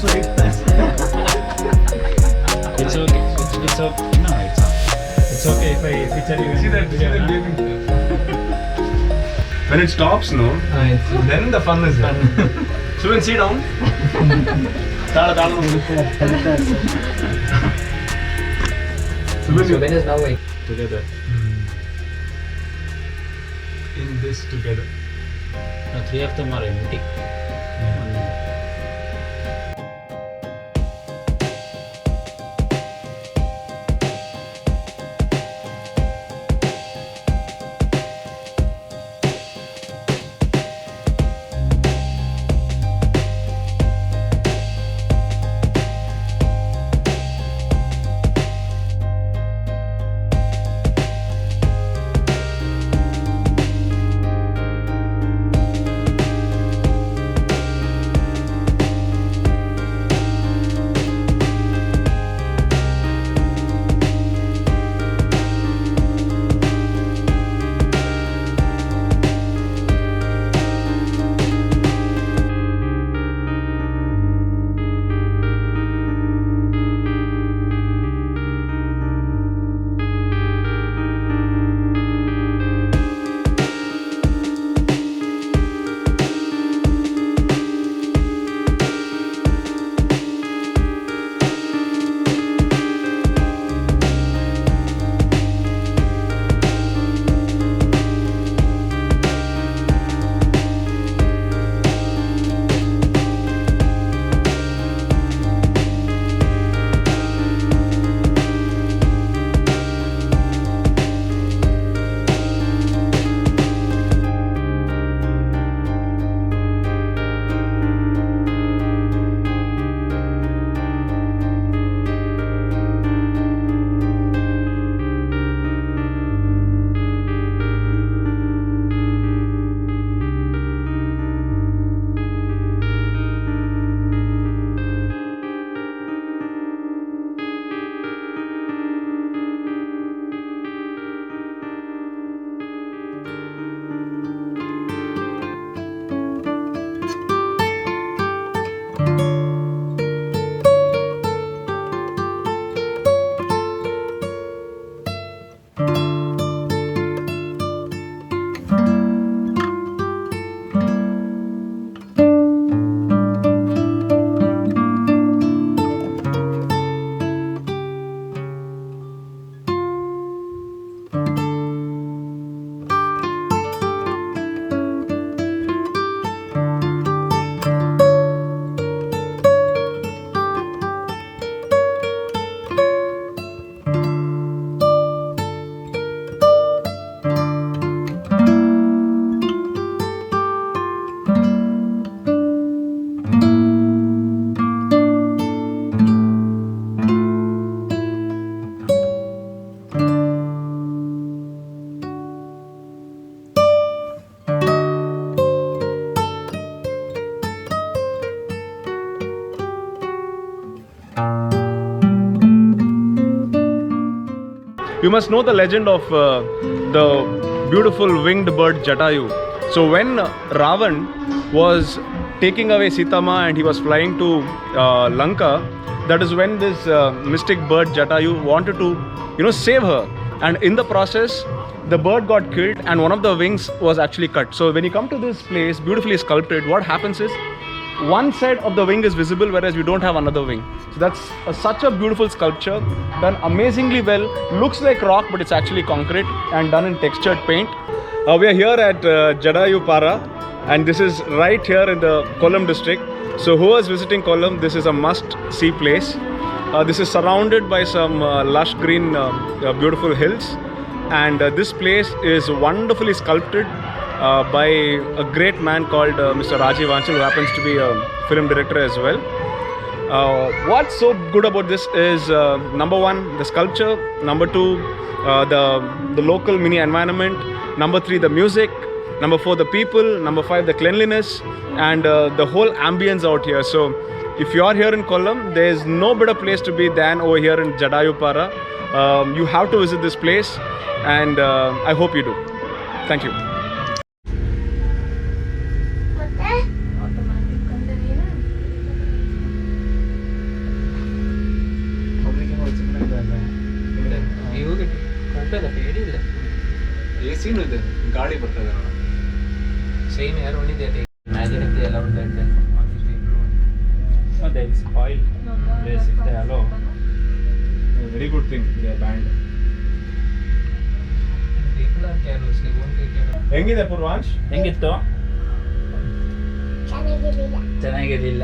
sweet. It's okay. It's okay. No, it's okay if I feature you. See that baby. When it stops, no, then the fun is there. Subin, sit down. Subin is now awake. Together. In this together. No, 3 of them are empty. You must know the legend of the beautiful winged bird Jatayu. So when Ravan was taking away Sitama and he was flying to Lanka, that is when this mystic bird Jatayu wanted to, save her. And in the process, the bird got killed and one of the wings was actually cut. So when you come to this place, beautifully sculpted, what happens is one side of the wing is visible, whereas you don't have another wing. So that's such a beautiful sculpture, done amazingly well. Looks like rock, but it's actually concrete and done in textured paint. We are here at Jatayu Para, and this is right here in the Kollam district. So who is visiting Kollam, this is a must-see place. This is surrounded by some lush green, beautiful hills, and this place is wonderfully sculpted by a great man called Mr. Rajiv Anchal, who happens to be a film director as well. What's so good about this is number one, the sculpture, number two, the local mini environment, number three, the music, number four, the people, number five, the cleanliness, and the whole ambience out here. So if you are here in Kollam, there is no better place to be than over here in Jatayu Para. You have to visit this place, and I hope you do. Thank you. ಸೀನು ಇದೆ, ಗಾಳಿ ಬರ್ತದೆ ನೋಡಿ. Same here only they take. Imagine if they allowed that then all these people would. No, they will spoil place if they allow. Very good thing they are band. People are careless, they won't take care of. ಹೆಂಗಿದೆ ಪೂರ್ವಾಂಶ್? ಹೆಂಗಿತ್ತು? ಚೆನ್ನಾಗಿರಲಿಲ್ಲ.